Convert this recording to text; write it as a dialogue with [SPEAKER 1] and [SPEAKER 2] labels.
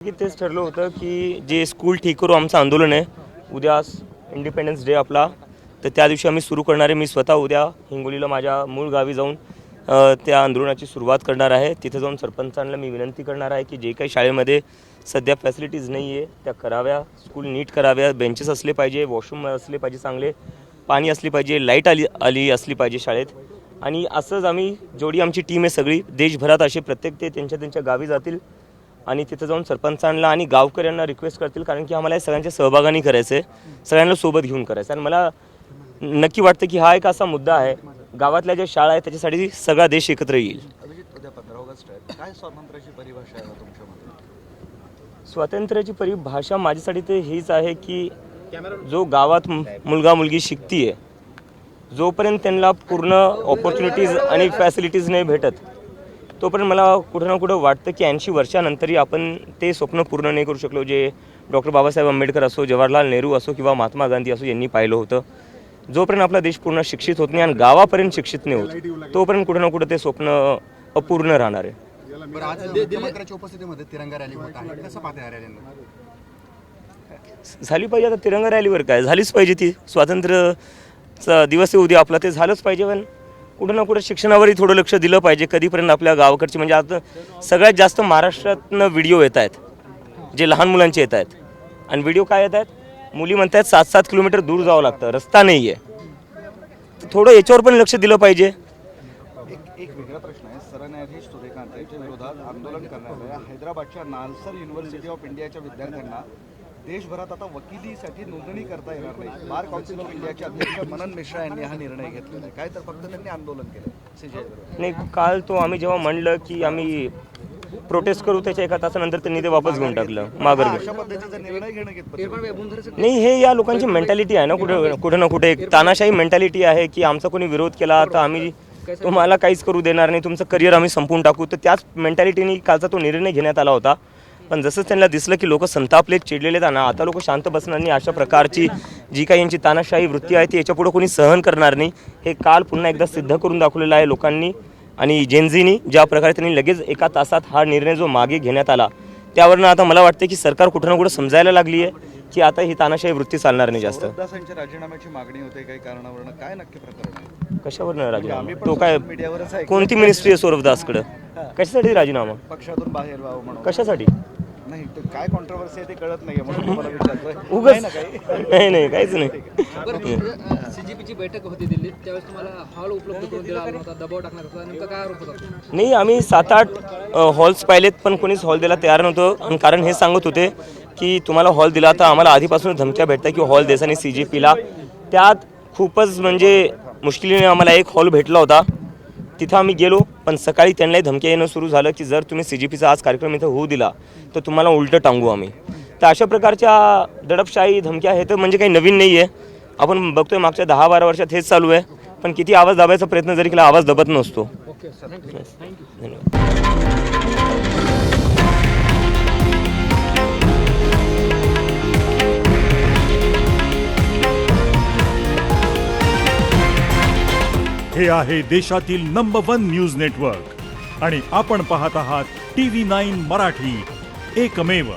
[SPEAKER 1] की तेच ठरलं होतं की जे स्कूल ठीक करू आमचं आंदोलन आहे उद्या इंडिपेंडन्स डे आपला, तर त्या दिवशी आम्ही सुरू करणार आहे. मी स्वतः उद्या हिंगोलीला माझ्या मूळ गावी जाऊन त्या आंदोलनाची सुरुवात करणार आहे. तिथे जाऊन सरपंचांना मी विनंती करणार आहे की जे काही शाळेमध्ये सध्या फॅसिलिटीज नाही आहे त्या कराव्या, स्कूल नीट कराव्या, बेंचेस असले पाहिजे, वॉशरूम असले पाहिजे, चांगले पाणी असली पाहिजे, लाईट आली असली पाहिजे शाळेत. आणि असंच आम्ही जेवढी आमची टीम आहे सगळी देशभरात असे प्रत्येक ते त्यांच्या गावी जातील आणि तिथं जाऊन सरपंचांना आणि गावकऱ्यांना रिक्वेस्ट करतील, कारण की आम्हाला हे सगळ्यांच्या सहभागाने करायचं आहे, सगळ्यांना सोबत घेऊन करायचं. आणि मला नक्की वाटतं की हा एक असा मुद्दा आहे, गावातल्या ज्या शाळा आहेत त्याच्यासाठी सगळा देश एकत्र येईल.
[SPEAKER 2] उद्या 15 ऑगस्ट आहे, काय स्वातंत्र्याची परिभाषा आहे तुमच्यामध्ये?
[SPEAKER 1] स्वातंत्र्याची परिभाषा माझ्यासाठी ते हीच आहे की जो गावात मुलगा मुलगी शिकतीये, जोपर्यंत त्यांना पूर्ण ऑपॉर्च्युनिटीज आणि फॅसिलिटीज नाही भेटत तोपर्यंत मला कुठं ना कुठं वाटतं की 80 वर्षानंतरही आपण ते स्वप्न पूर्ण नाही करू शकलो जे डॉक्टर बाबासाहेब आंबेडकर असो, जवाहरलाल नेहरू असो किंवा महात्मा गांधी असो यांनी पाहिलं होतं. जोपर्यंत आपला देश पूर्ण शिक्षित होत नाही आणि गावापर्यंत शिक्षित नाही होत तोपर्यंत कुठं ना कुठं ते स्वप्न अपूर्ण राहणार आहे.
[SPEAKER 2] मुख्यमंत्र्यांच्या उपस्थितीमध्ये तिरंगा रॅली होत आहे, कसं पाहता या रॅलीला?
[SPEAKER 1] झाली पाहिजे. आता तिरंगा रॅलीवर काय, झालीच पाहिजे. ती स्वातंत्र्याचा दिवस आहे उद्या आपला, ते झालंच पाहिजे. पण कुठं ना कुठं शिक्षणावरही थोडं लक्ष दिलं पाहिजे. कधीपर्यंत आपल्या गावाकडची, म्हणजे आता सगळ्यात जास्त महाराष्ट्रातनं व्हिडिओ येत आहेत जे लहान मुलांचे येत आहेत. आणि व्हिडिओ काय येत आहेत, मुली म्हणतात 7-7 किलोमीटर दूर जावं लागतं, रस्ता नाही आहे. थोडं याच्यावर पण लक्ष दिलं पाहिजे.
[SPEAKER 2] एक वेगळा प्रश्न आहे. सरन्यायाधीश सूर्यकांत यांच्या विरोधात आंदोलन करणाऱ्या हैदराबादच्या नालसर युनिव्हर्सिटी ऑफ इंडियाच्या विद्यार्थ्यांना देशभरात आता वकिलीसाठी नोंदणी करता येणार नाही. बार काउन्सिल ऑफ इंडियाचे अध्यक्ष मनन मिश्रा यांनी हा निर्णय घेतलेला आहे. काय तर फक्त त्यांनी आंदोलन केलं सीजे
[SPEAKER 1] नाही, काल तो आम्ही जेव्हा म्हणलं की आम्ही प्रोटेस्ट करू त्याच्या एका तासानंतर त्यांनी ते वापस घेऊन टाकलं, माघार घेऊन.
[SPEAKER 2] अशा पद्धतीचा निर्णय घेणं घेत
[SPEAKER 1] नाही, हे या लोकांची मेंटॅलिटी आहे ना, कुठे ना कुठे एक तानाशाही मेंटॅलिटी आहे की आमचा कोणी विरोध केला तर आम्ही तुम्हाला काहीच करू देणार नाही, तुमचं करिअर आम्ही संपवून टाकू. तर त्याच मेंटॅलिटीने कालचा तो निर्णय घेण्यात आला होता. पण जसं त्यांना दिसलं की लोक संतापले, चिडलेले आहेत ना, आता लोक शांत बसणार नाही. अशा प्रकारची जी काही यांची तानाशाही वृत्ती आहे ती याच्यापुढे कोणी सहन करणार नाही. हे काल पुन्हा एकदा सिद्ध करून दाखवलेलं आहे लोकांनी आणि जेनझीनी. ज्या प्रकारे त्यांनी लगेच एका तासात हा निर्णय जो मागे घेण्यात आला त्यावरनं आता मला वाटतं की सरकार कुठं ना कुठं समजायला लागली आहे की आता ही तानाशाही वृत्ती चालणार नाही जास्त.
[SPEAKER 2] सौरभदासांच्या राजीनाम्याची मागणी होते काही कारणावरून, काय नक्की प्रकरण आहे?
[SPEAKER 1] कशावरनं राजीनामा? तो काय,
[SPEAKER 2] मीडियावरच आहे.
[SPEAKER 1] कोणती मिनिस्ट्री आहे सौरभदासकडं? कशासाठी राजीनामा?
[SPEAKER 2] पक्षातून बाहेर व्हावं म्हणून.
[SPEAKER 1] कशासाठी?
[SPEAKER 2] नाही, तर काय कॉन्ट्रोवर्सी आहे ते कळत नाहीये म्हणून तुम्हाला विचारतोय.
[SPEAKER 1] उगाच
[SPEAKER 2] काही
[SPEAKER 1] नाही काहीच नाही.
[SPEAKER 3] सीजीपीची बैठक होती दिल्लीत, त्यावेळेस तुम्हाला हॉल उपलब्ध करून दिला होता, दबाव टाकण्यात होता, नेमका काय आरोप होता?
[SPEAKER 1] नाही, आम्ही 7-8 हॉल्स पाहिलेत पण कोणीच हॉल द्यायला तयार नव्हतं. आणि कारण हे सांगत होते की तुम्हाला हॉल दिला तर आम्हाला आधीपासून धमक्या भेटतात की हॉल द्यायचा नाही CGPला. त्यात खूपच म्हणजे मुश्किलीने आम्हाला एक हॉल भेटला होता, तिथं आम्ही गेलो. पण सकाळी त्यांनाही धमक्या येणं सुरू झालं की जर तुम्ही CGPचा आज कार्यक्रम इथं होऊ दिला तर तुम्हाला उलटं टांगू आम्ही. तर अशा प्रकारच्या दडपशाही धमक्या हे तर म्हणजे काही नवीन नाही आहे. आपण बघतोय मागच्या 10-12 वर्षात हेच चालू आहे. पण किती आवाज दाबायचा प्रयत्न जरी केला आवाज दबत नसतो. धन्यवाद.
[SPEAKER 4] हे आहे देशातील नंबर 1 न्यूज नेटवर्क आणि आपण पाहत आहात TV9 मराठी, एकमेव.